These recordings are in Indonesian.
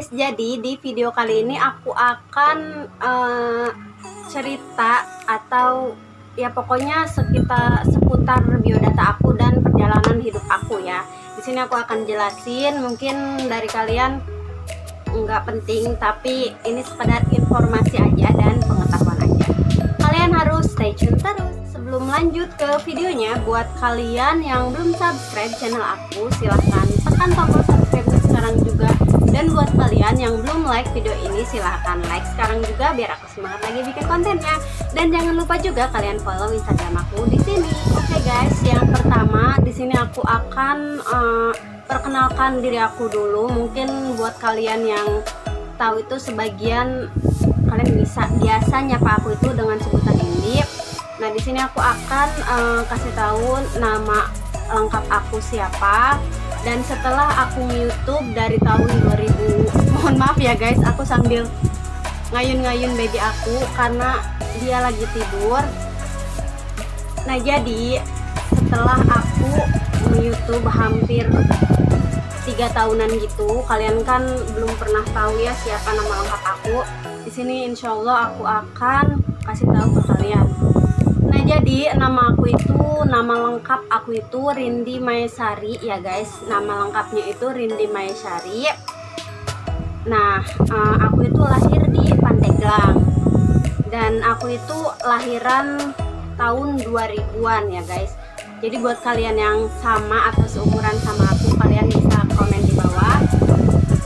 guys, jadi di video kali ini aku akan cerita atau ya pokoknya seputar biodata aku dan perjalanan hidup aku ya. Di sini aku akan jelasin, mungkin dari kalian nggak penting, tapi ini sekedar informasi aja dan pengetahuan aja. Kalian harus stay tune terus. Sebelum lanjut ke videonya, buat kalian yang belum subscribe channel aku, silahkan tekan tombol subscribe sekarang juga. Dan buat kalian yang belum like video ini, silahkan like sekarang juga biar aku semangat lagi bikin kontennya. Dan jangan lupa juga kalian follow Instagram aku di sini. Oke guys, yang pertama di sini aku akan perkenalkan diri aku dulu. Mungkin buat kalian yang tahu itu sebagian kalian biasa nyapa aku itu dengan sebutan Indi. Nah, di sini aku akan kasih tahu nama lengkap aku siapa. Dan setelah aku YouTube dari tahun 2000, mohon maaf ya guys, aku sambil ngayun-ngayun baby aku karena dia lagi tidur. Nah, jadi setelah aku YouTube hampir 3 tahunan gitu, kalian kan belum pernah tahu ya siapa nama lengkap aku. Di sini insya Allah aku akan kasih tahu ke kalian. Nah, jadi nama lengkap aku itu Rindi Maesari ya guys. Nama lengkapnya itu Rindi Maesari. Nah, aku itu lahir di Pandeglang. Dan aku itu lahiran tahun 2000-an ya guys. Jadi buat kalian yang sama atau seumuran sama aku, kalian bisa komen di bawah.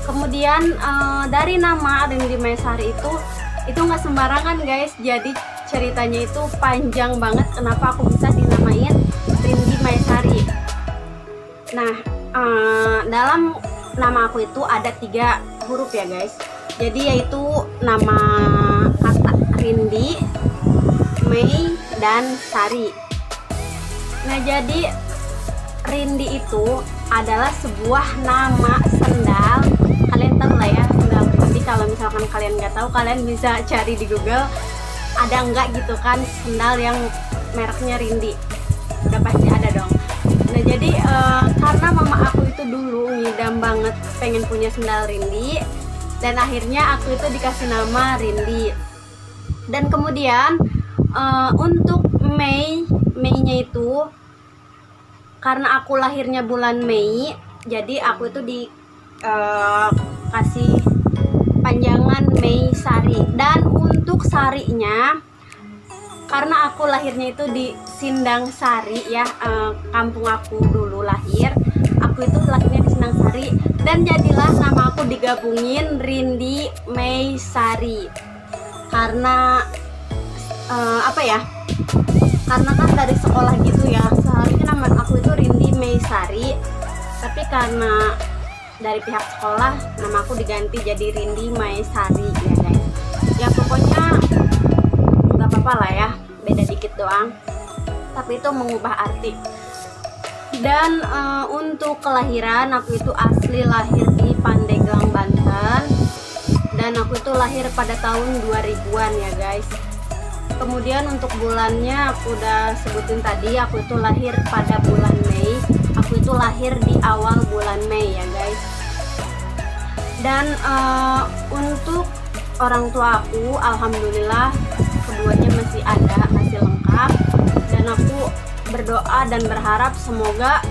Kemudian dari nama Rindi Maesari itu nggak sembarangan guys. Jadi ceritanya itu panjang banget kenapa aku bisa dinamain Rindi Maesari. Nah, dalam nama aku itu ada 3 huruf ya guys. Jadi yaitu nama kata Rindi, Mei, dan Sari. Nah, jadi Rindi itu adalah sebuah nama sendal. Kalian tahu lah ya sendal Rindi. Kalau misalkan kalian nggak tahu, kalian bisa cari di Google. Ada nggak gitu kan sendal yang mereknya Rindi? Udah pasti ada dong. Nah, jadi karena mama aku itu dulu ngidam banget pengen punya sendal Rindi, dan akhirnya aku itu dikasih nama Rindi. Dan kemudian untuk Mei-nya itu karena aku lahirnya bulan Mei, jadi aku itu dikasih panjangan Mei Sari. Dan untuk Sarinya, karena aku lahirnya itu di Sindang Sari ya, kampung aku dulu lahir, aku itu lahirnya di Sindang Sari, dan jadilah nama aku digabungin Rindi Mei Sari. Karena apa ya, karena kan dari sekolah gitu ya, seharusnya nama aku itu Rindi Mei Sari, tapi karena dari pihak sekolah nama aku diganti jadi Rindi Maesari ya guys. Ya pokoknya nggak apa-apa lah ya, beda dikit doang, tapi itu mengubah arti. Dan untuk kelahiran, aku itu asli lahir di Pandeglang, Banten, dan aku itu lahir pada tahun 2000-an ya guys. Kemudian untuk bulannya aku udah sebutin tadi, aku itu lahir pada bulan Mei. Aku itu lahir di awal bulan Mei ya guys. Dan untuk orang tua aku, alhamdulillah keduanya masih ada, masih lengkap. Dan aku berdoa dan berharap semoga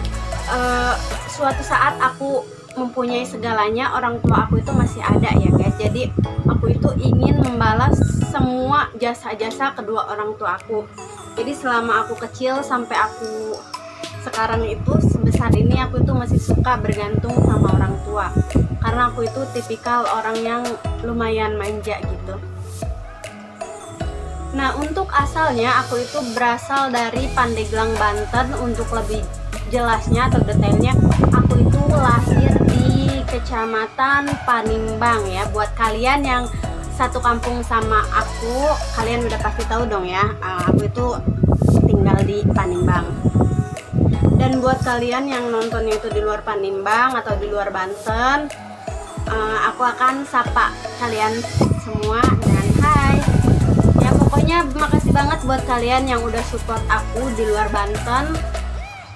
suatu saat aku mempunyai segalanya, orang tua aku itu masih ada ya guys. Jadi aku itu ingin membalas semua jasa-jasa kedua orang tua aku. Jadi selama aku kecil sampai aku sekarang itu sebesar ini, aku itu masih suka bergantung sama orang tua, karena aku itu tipikal orang yang lumayan manja gitu. Nah, untuk asalnya aku itu berasal dari Pandeglang, Banten. Untuk lebih jelasnya atau detailnya, aku itu lahir di Kecamatan Panimbang ya. Buat kalian yang satu kampung sama aku, kalian udah pasti tahu dong ya, aku itu tinggal di Panimbang. Dan buat kalian yang nontonnya itu di luar Panimbang atau di luar Banten, aku akan sapa kalian semua dan hai. Ya pokoknya makasih banget buat kalian yang udah support aku di luar Banten.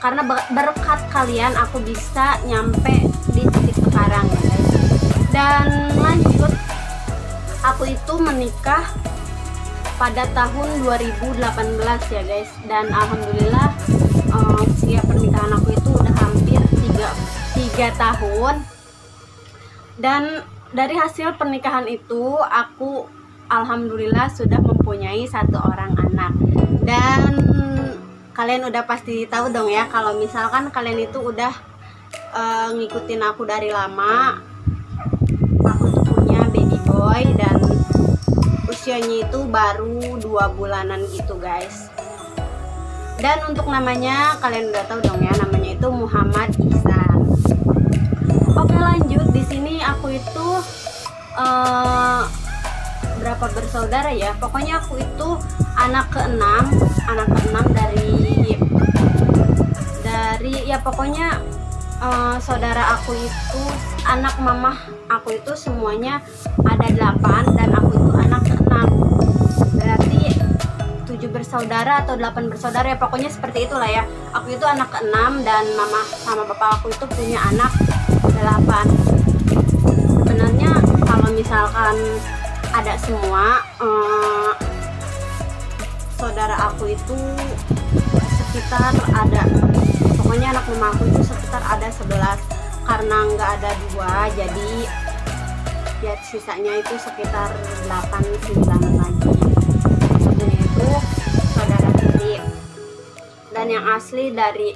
Karena berkat kalian aku bisa nyampe di titik sekarang ya guys. Dan aku itu menikah pada tahun 2018 ya guys, dan alhamdulillah usia pernikahan aku itu udah hampir 3 tahun. Dan dari hasil pernikahan itu aku alhamdulillah sudah mempunyai 1 orang anak. Dan kalian udah pasti tahu dong ya, kalau misalkan kalian itu udah ngikutin aku dari lama, aku tuh punya baby boy dan usianya itu baru 2 bulanan gitu guys. Dan untuk namanya kalian udah tahu dong ya, namanya itu Muhammad Ihsan. Oke, lanjut. Di sini aku itu berapa bersaudara ya? Pokoknya aku itu anak keenam dari ya pokoknya saudara aku itu, anak mamah aku itu semuanya ada 8 dan aku itu anak ke-6. Berarti 7 bersaudara atau 8 bersaudara ya, pokoknya seperti itulah ya. Aku itu anak ke-6 dan mama sama bapak aku itu punya anak 8. Sebenarnya kalau misalkan ada semua saudara aku itu sekitar ada, pokoknya anak mama aku itu sekitar ada 11. Karena nggak ada 2, jadi ya sisanya itu sekitar 8-9 lagi. Satunya itu saudara tiri, dan yang asli dari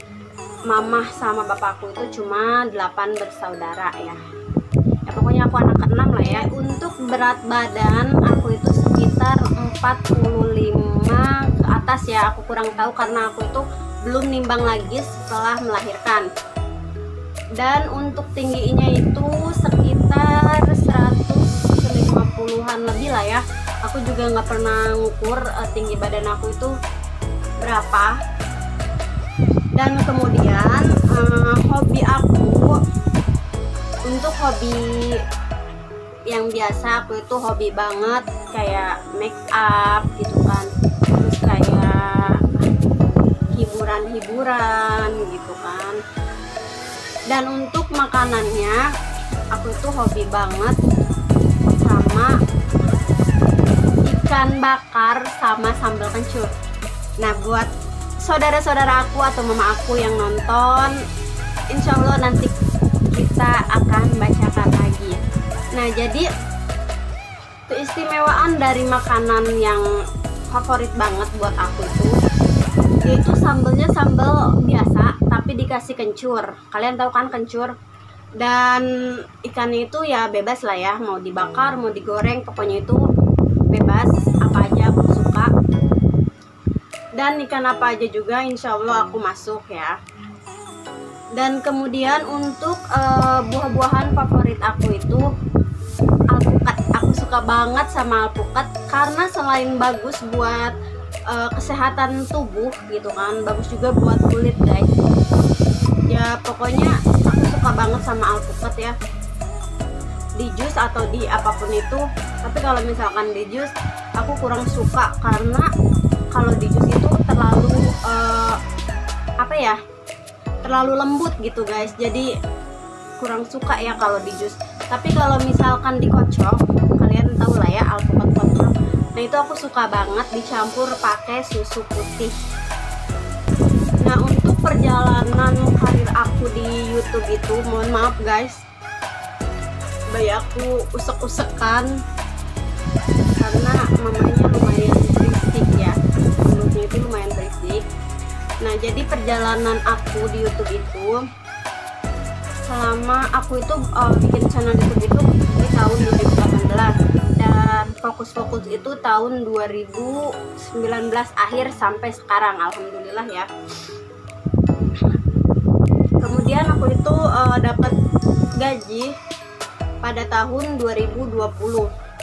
mamah sama bapakku itu cuma 8 bersaudara ya. Ya pokoknya aku anak ke-6 lah ya. Untuk berat badan aku itu sekitar 45 ke atas ya, aku kurang tahu karena aku itu belum nimbang lagi setelah melahirkan. Dan untuk tingginya itu sekitar 150-an lebih lah ya. Aku juga nggak pernah ngukur tinggi badan aku itu berapa. Dan kemudian hobi aku, untuk hobi yang biasa aku itu hobi banget kayak make up gitu kan, terus kayak hiburan gitu kan. Dan untuk makanannya aku itu hobi banget sama ikan bakar sama sambal kencur. Nah buat saudara-saudara aku atau mama aku yang nonton, insya Allah nanti kita akan bacakan lagi. Nah jadi keistimewaan dari makanan yang favorit banget buat aku itu, yaitu sambelnya sambal biasa tapi dikasih kencur. Kalian tahu kan kencur? Dan ikannya itu ya bebas lah ya, mau dibakar mau digoreng, pokoknya itu bebas, apa aja aku suka. Dan ikan apa aja juga insya Allah aku masuk ya. Dan kemudian untuk buah-buahan favorit aku itu alpukat. Aku suka banget sama alpukat karena selain bagus buat kesehatan tubuh gitu kan, bagus juga buat kulit guys. Ya pokoknya aku suka banget sama alpukat ya, di jus atau di apapun itu. Tapi kalau misalkan di jus aku kurang suka karena kalau di jus itu terlalu apa ya, terlalu lembut gitu guys, jadi kurang suka ya kalau di jus. Tapi kalau misalkan dikocok, kalian tahu lah ya alpukat kocok, nah itu aku suka banget dicampur pakai susu putih. Nah untuk perjalanan karir aku di YouTube itu, mohon maaf guys, bayi aku usek-usekan karena mamanya lumayan berisik ya, mulutnya itu lumayan berisik. Nah jadi perjalanan aku di YouTube itu, selama aku itu bikin channel YouTube itu di tahun 2018 dan fokus itu tahun 2019 akhir sampai sekarang, alhamdulillah ya. Kemudian aku itu dapat gaji pada tahun 2020.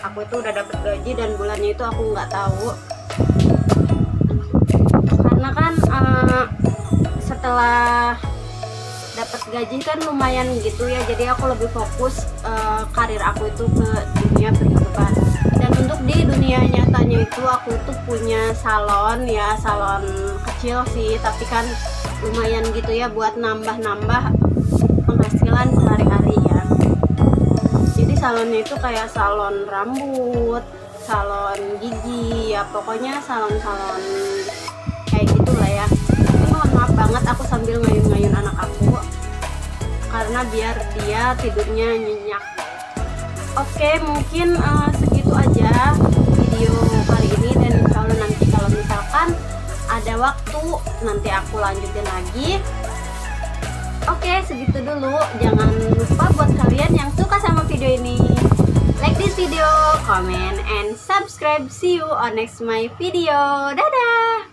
Aku itu udah dapat gaji dan bulannya itu aku nggak tahu, karena kan setelah dapat gaji kan lumayan gitu ya, jadi aku lebih fokus karir aku itu ke dunia perhitungan. Dan untuk di dunia nyatanya itu aku tuh punya salon ya, salon kecil sih, tapi kan lumayan gitu ya buat nambah-nambah penghasilan sehari-hari ya. Jadi salonnya itu kayak salon rambut, salon gigi, ya pokoknya salon-salon kayak gitulah ya. Ini mohon maaf banget aku sambil ngayun-ngayun anak aku karena biar dia tidurnya nyenyak. Oke, mungkin segitu aja video kali ini, dan insya Allah nanti kalau misalkan ada waktu nanti aku lanjutin lagi. Oke, segitu dulu. Jangan lupa buat kalian yang suka sama video ini, like this video, comment, and subscribe. See you on next my video. Dadah.